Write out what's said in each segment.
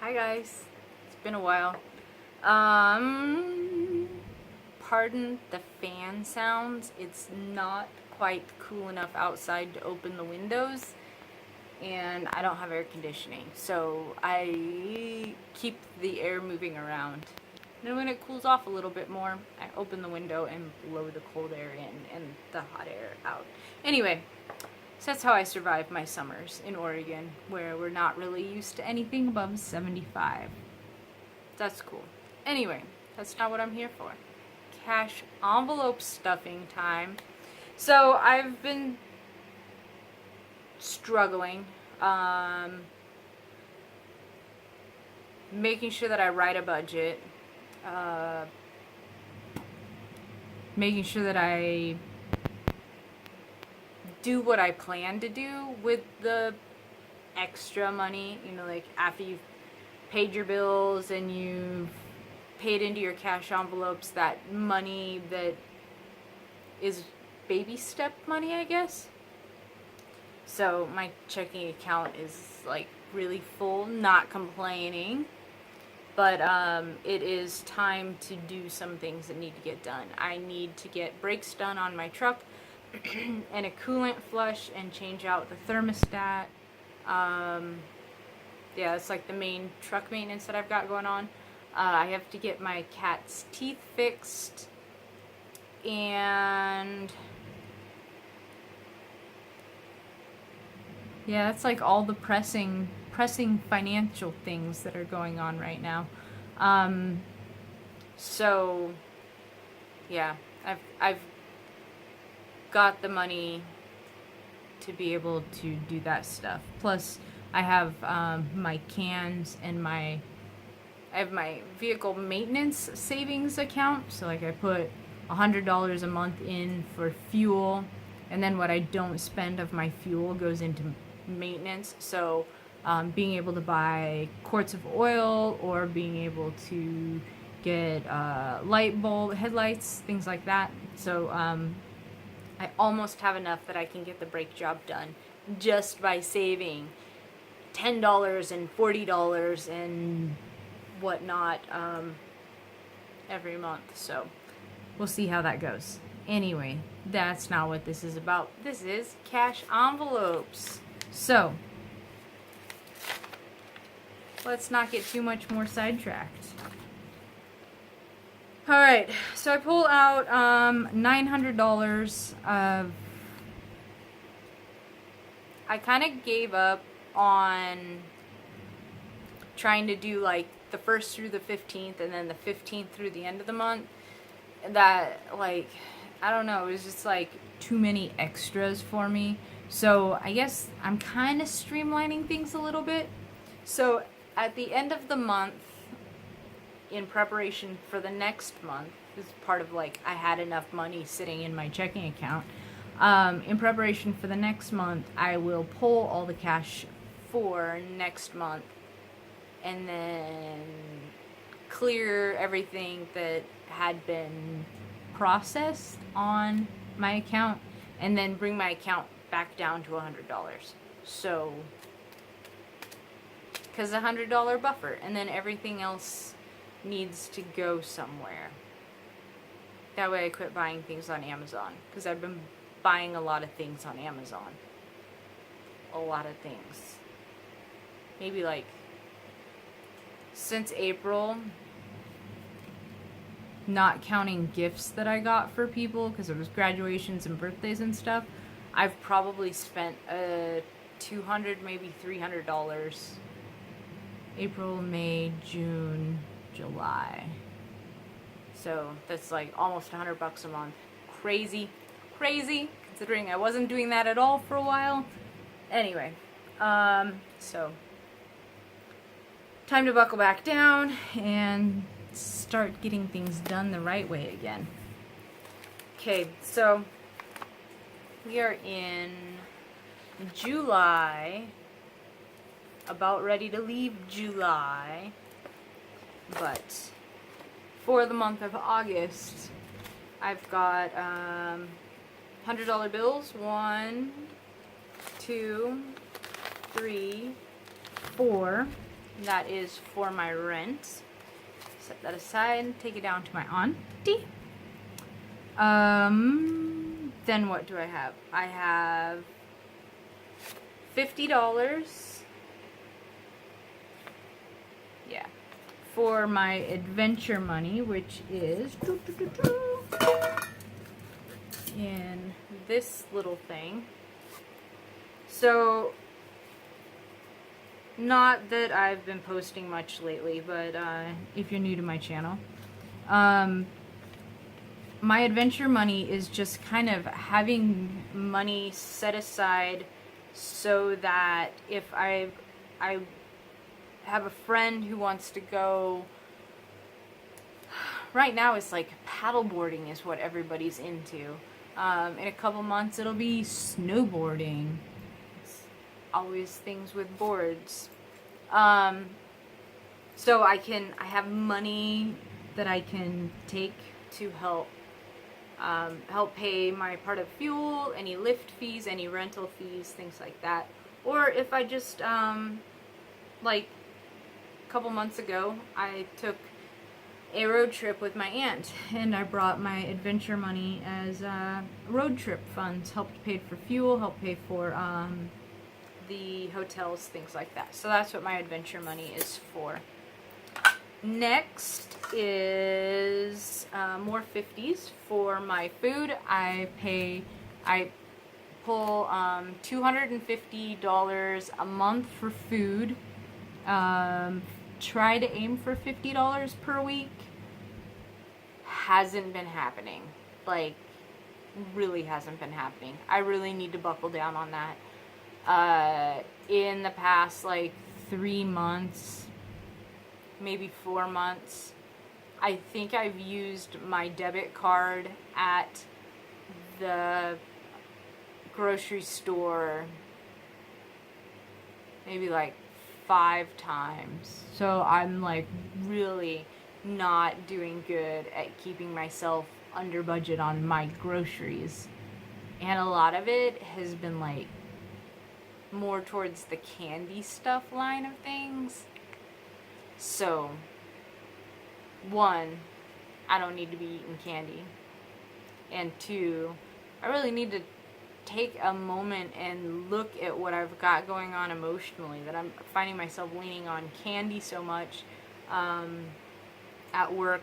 Hi guys, it's been a while. Pardon the fan sounds. It's not quite cool enough outside to open the windows, and I don't have air conditioning, so I keep the air moving around. And when it cools off a little bit more, I open the window and blow the cold air in and the hot air out. Anyway, so that's how I survive my summers in Oregon, where we're not really used to anything above 75. That's cool. Anyway, that's not what I'm here for. Cash envelope stuffing time. So I've been struggling, making sure that I write a budget, making sure that I do what I plan to do with the extra money, like after you've paid your bills and you've paid into your cash envelopes, that money that is baby step money, I guess. So my checking account is like really full, not complaining, but it is time to do some things that need to get done. I need to get brakes done on my truck and a coolant flush and change out the thermostat. Yeah, it's like the main truck maintenance that I've got going on. I have to get my cat's teeth fixed, and yeah, that's like all the pressing financial things that are going on right now. So yeah, I've got the money to be able to do that stuff. Plus, I have my cans and I have my vehicle maintenance savings account. So like I put $100 a month in for fuel, and then what I don't spend of my fuel goes into maintenance. So being able to buy quarts of oil, or being able to get light bulb headlights, things like that. So I almost have enough that I can get the brake job done just by saving $10 and $40 and whatnot every month. So we'll see how that goes. Anyway, that's not what this is about. This is cash envelopes. So let's not get too much more sidetracked. Alright, so I pull out $900 of... I kind of gave up on trying to do like the 1st through the 15th and then the 15th through the end of the month. That, like, I don't know, it was just like too many extras for me. So I guess I'm kind of streamlining things a little bit. So at the end of the month, in preparation for the next month, is part of like I had enough money sitting in my checking account. In preparation for the next month, I will pull all the cash for next month and then clear everything that had been processed on my account, and then bring my account back down to $100. So, because $100 buffer, and then everything else needs to go somewhere. That way I quit buying things on Amazon, because I've been buying a lot of things on Amazon. A lot of things. Maybe like since April, not counting gifts that I got for people because it was graduations and birthdays and stuff, I've probably spent $200, maybe $300. April, May, June, July. So that's like almost $100 a month. Crazy, considering I wasn't doing that at all for a while. Anyway, so time to buckle back down and start getting things done the right way again. Okay, so we are in July, about ready to leave July, but for the month of August, I've got $100 bills. 1, 2, 3, 4. That is for my rent. Set that aside, take it down to my auntie. Then what do I have? I have $50. Yeah. For my adventure money, which is in this little thing. So, not that I've been posting much lately, but if you're new to my channel, my adventure money is just kind of having money set aside so that if I have a friend who wants to go, right now it's like paddleboarding is what everybody's into. In a couple months it'll be snowboarding. It's always things with boards. So I have money that I can take to help pay my part of fuel, any lift fees, any rental fees, things like that. Or if I just, like a couple months ago, I took a road trip with my aunt, and I brought my adventure money as road trip funds, helped pay for fuel, helped pay for the hotels, things like that. So that's what my adventure money is for. Next is more 50s for my food. I pull $250 a month for food. Try to aim for $50 per week. Hasn't been happening. Like, really hasn't been happening. I really need to buckle down on that. In the past, like, 3 months, maybe 4 months, I think I've used my debit card at the grocery store maybe like 5 times. So I'm like really not doing good at keeping myself under budget on my groceries. And a lot of it has been like more towards the candy stuff line of things. So, 1, I don't need to be eating candy. And 2, I really need to take a moment and look at what I've got going on emotionally, that I'm finding myself leaning on candy so much. At work,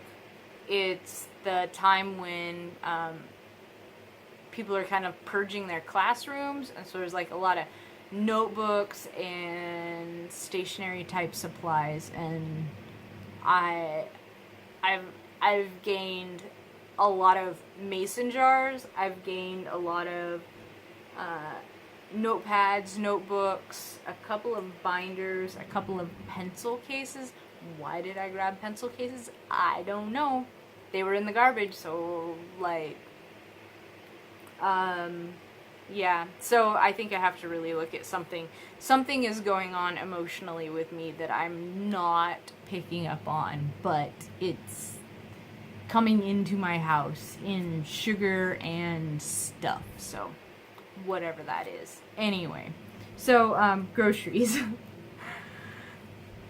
it's the time when people are kind of purging their classrooms, and so there's like a lot of notebooks and stationery type supplies, and I've gained a lot of mason jars. I've gained a lot of notepads, notebooks, a couple of binders, a couple of pencil cases. Why did I grab pencil cases? I don't know. They were in the garbage, so like yeah, so I think I have to really look at something. Something is going on emotionally with me that I'm not picking up on, but it's coming into my house in sugar and stuff. So, whatever that is. Anyway, so groceries.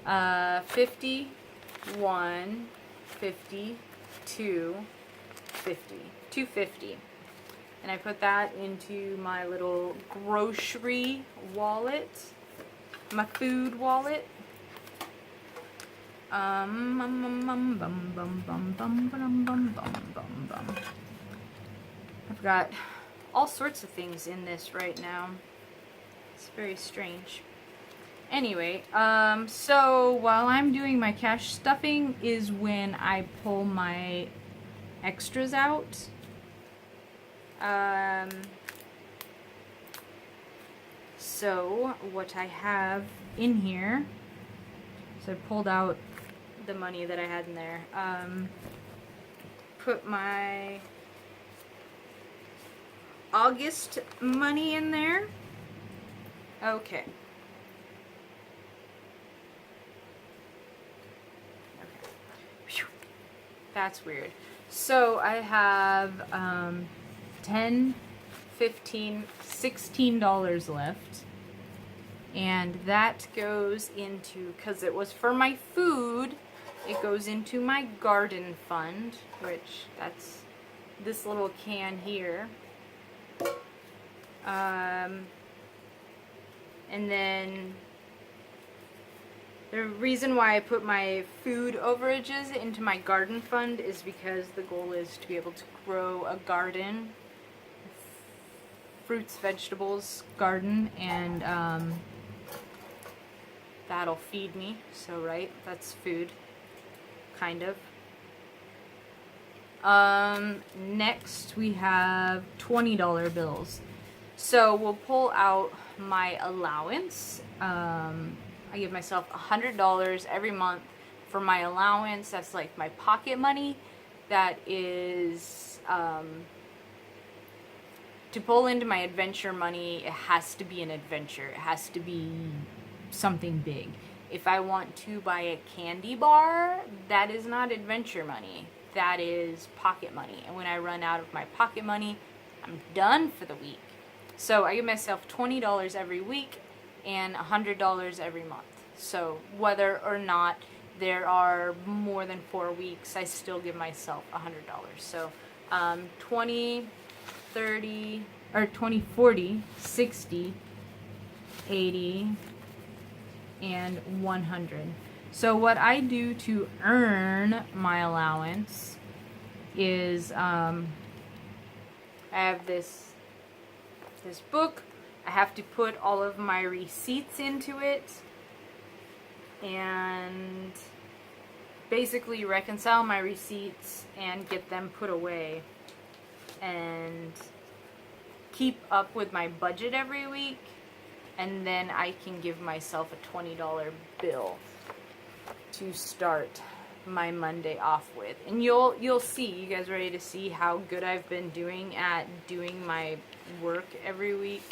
51, 50, 250. And I put that into my little grocery wallet, my food wallet. I've got all sorts of things in this right now. It's very strange. Anyway, so while I'm doing my cash stuffing is when I pull my extras out. So what I have in here, so I pulled out the money that I had in there, put my August money in there. Okay. Whew. That's weird. So I have $10, $15, $16 left. And that goes into, because it was for my food, it goes into my garden fund, which that's this little can here. And then the reason why I put my food overages into my garden fund is because the goal is to be able to grow a garden, fruits, vegetables garden, and that'll feed me. So, right, that's food, kind of. Next we have $20 bills. So we'll pull out my allowance. I give myself $100 every month for my allowance. That's like my pocket money. That is, to pull into my adventure money, it has to be an adventure. It has to be something big. If I want to buy a candy bar, that is not adventure money. That is pocket money. And when I run out of my pocket money, I'm done for the week. So I give myself $20 every week and $100 every month. So whether or not there are more than 4 weeks, I still give myself $100. So 20, 30, or 20, 40, 60, 80, and 100. So what I do to earn my allowance is I have this book. I have to put all of my receipts into it and basically reconcile my receipts and get them put away and keep up with my budget every week, and then I can give myself a $20 bill to start my Monday off with. And you'll see, you guys ready to see how good I've been doing at doing my work every week?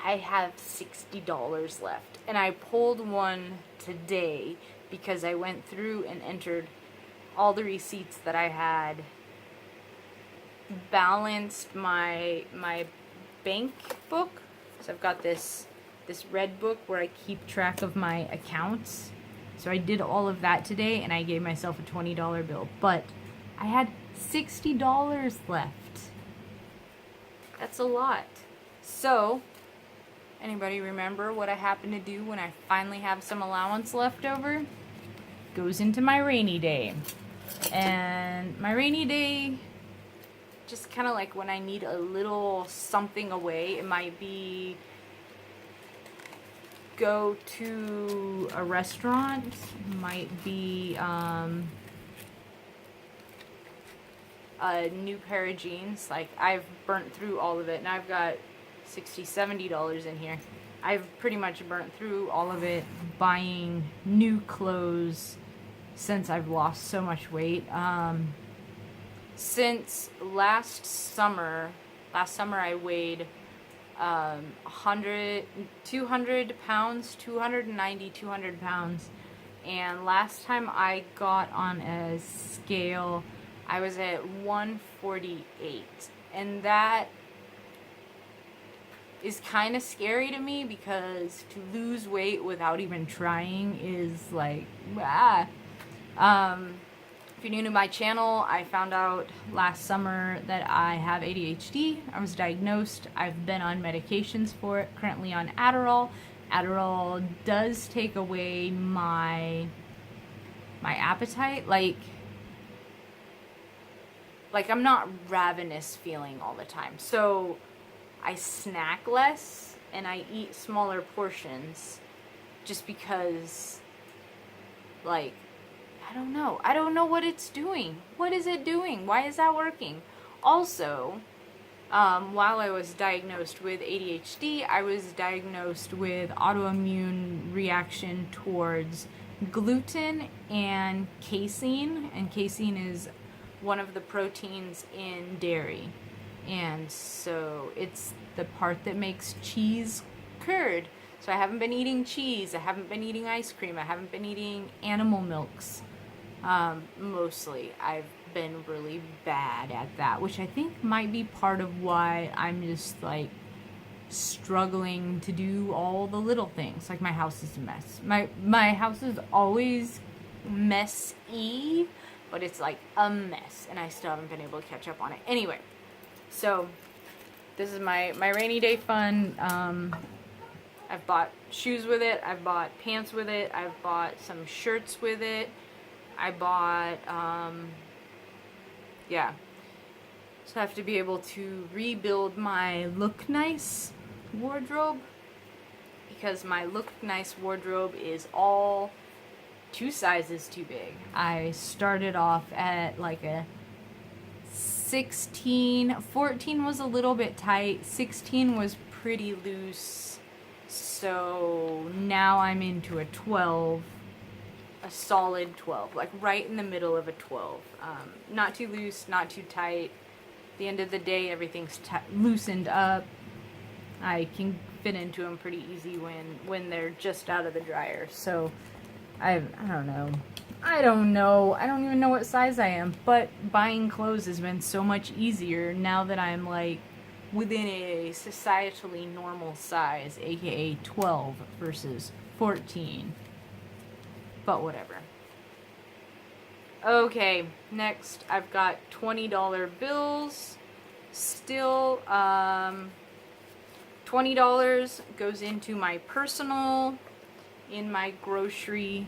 I have $60 left, and I pulled one today because I went through and entered all the receipts that I had, balanced my bank book. So I've got this red book where I keep track of my accounts. So I did all of that today, and I gave myself a $20 bill, but I had $60 left. That's a lot. So anybody remember what I happen to do when I finally have some allowance left over? Goes into my rainy day. And my rainy day, just kind of like when I need a little something away. It might be go to a restaurant, might be a new pair of jeans. Like, I've burnt through all of it, and I've got $60, $70 in here. I've pretty much burnt through all of it buying new clothes since I've lost so much weight. Since last summer I weighed 200 pounds, 290, 200 pounds. And last time I got on a scale, I was at 148. And that is kind of scary to me, because to lose weight without even trying is like, if you're new to my channel, I found out last summer that I have ADHD. I was diagnosed. I've been on medications for it, currently on Adderall. Adderall does take away my appetite. Like I'm not ravenous feeling all the time. So I snack less and I eat smaller portions just because, like, I don't know. I don't know what it's doing. What is it doing? Why is that working? Also, while I was diagnosed with ADHD, I was diagnosed with autoimmune reaction towards gluten and casein. And casein is one of the proteins in dairy. And so it's the part that makes cheese curd. So I haven't been eating cheese. I haven't been eating ice cream. I haven't been eating animal milks. Mostly. I've been really bad at that, which I think might be part of why I'm just like struggling to do all the little things. Like my house is a mess. My house is always messy, but it's like a mess, and I still haven't been able to catch up on it. Anyway, so this is my rainy day fund. I've bought shoes with it. I've bought pants with it. I've bought some shirts with it. I bought, yeah. So I have to be able to rebuild my look nice wardrobe, because my look nice wardrobe is all 2 sizes too big. I started off at like a 16, 14 was a little bit tight, 16 was pretty loose, so now I'm into a 12, a solid 12, like right in the middle of a 12. Not too loose, not too tight. At the end of the day, everything's loosened up. I can fit into them pretty easy when they're just out of the dryer. So I don't know. I don't even know what size I am, but buying clothes has been so much easier now that I'm like within a societally normal size, aka 12 versus 14. But whatever. Okay, next I've got $20 bills. Still, $20 goes into my personal, in my grocery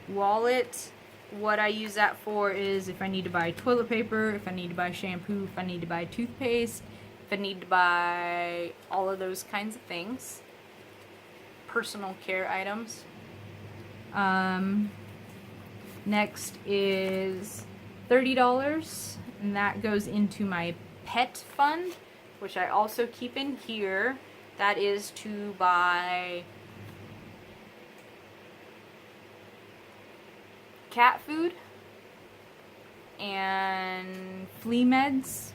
wallet. What I use that for is if I need to buy toilet paper, if I need to buy shampoo, if I need to buy toothpaste, if I need to buy all of those kinds of things. Personal care items. Next is $30, and that goes into my pet fund, which I also keep in here. That is to buy cat food and flea meds,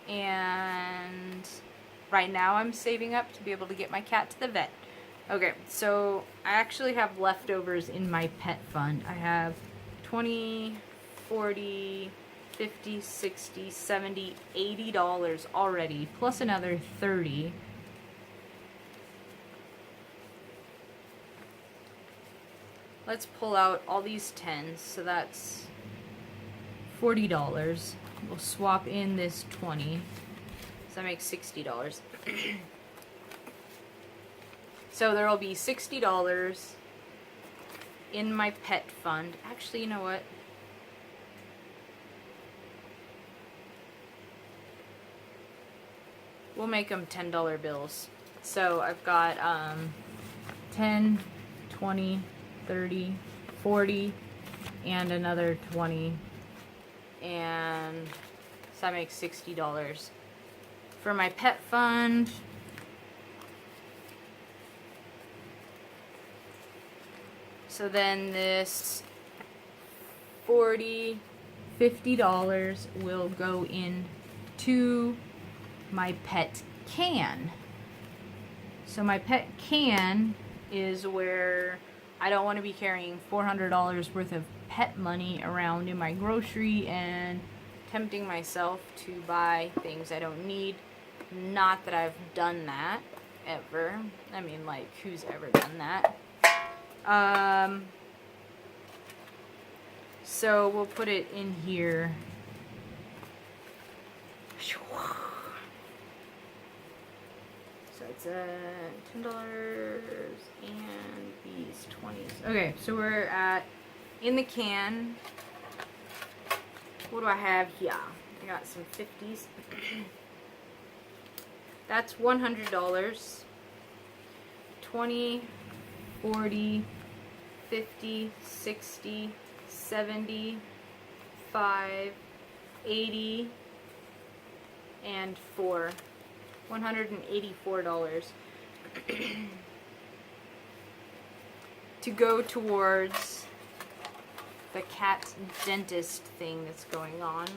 and right now I'm saving up to be able to get my cat to the vet. Okay, so I actually have leftovers in my pet fund. I have 20, 40, 50, 60, 70, $80 already, plus another 30. Let's pull out all these 10s, so that's $40. We'll swap in this 20, so that makes $60. So there will be $60 in my pet fund. Actually, you know what? We'll make them $10 bills. So I've got 10, 20, 30, 40, and another 20. And so that makes $60. For my pet fund, so then this $40, $50 will go into my pet can. So my pet can is where I don't want to be carrying $400 worth of pet money around in my grocery and tempting myself to buy things I don't need. Not that I've done that ever. I mean, like, who's ever done that? So we'll put it in here. So it's $10 and these 20s. Okay, so we're at, in the can, what do I have here? I got some 50s. That's $100. 20, 40, 50, 60, 70, 5, 80, and 4. $184 to go towards the cat's dentist thing that's going on,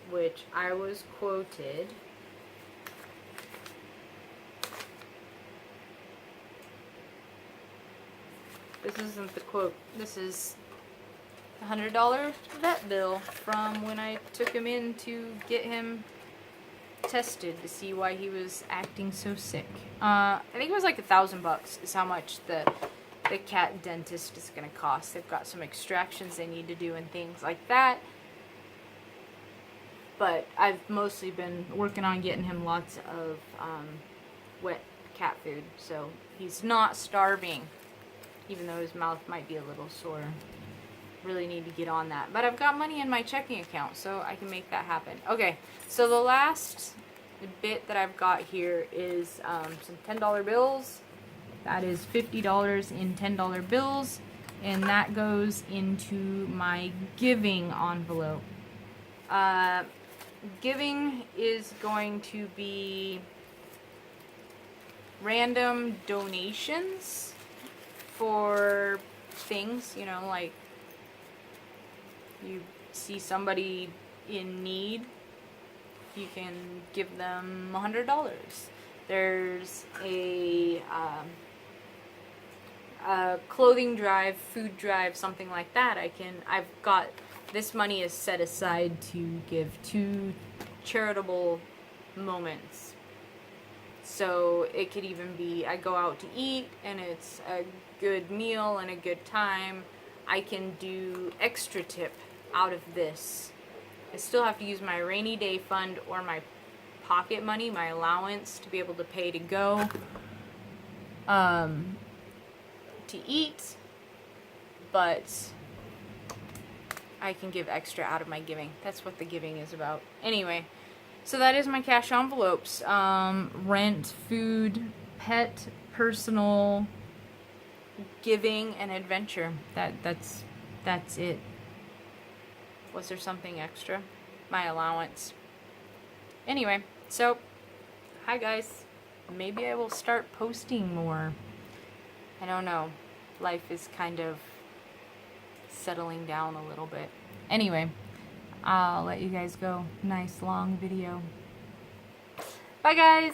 which I was quoted. This isn't the quote. This is $100 vet bill from when I took him in to get him tested to see why he was acting so sick. I think it was like $1,000 is how much the cat dentist is gonna cost. They've got some extractions they need to do and things like that. But I've mostly been working on getting him lots of wet cat food, so he's not starving, even though his mouth might be a little sore. Really need to get on that. But I've got money in my checking account, so I can make that happen. Okay, so the last bit that I've got here is some $10 bills. That is $50 in $10 bills, and that goes into my giving envelope. Giving is going to be random donations for things, you know, like you see somebody in need, you can give them $100. There's a clothing drive, food drive, something like that. I've got, this money is set aside to give to charitable moments. So it could even be, I go out to eat and it's a good meal and a good time. I can do extra tip out of this. I still have to use my rainy day fund or my pocket money, my allowance, to be able to pay to go to eat, but I can give extra out of my giving. That's what the giving is about. Anyway, so that is my cash envelopes. Rent, food, pet, personal, giving, and adventure. That's it. Was there something extra? My allowance. Anyway, so hi guys. Maybe I will start posting more. I don't know. Life is kind of settling down a little bit. Anyway, I'll let you guys go. Nice long video. Bye guys!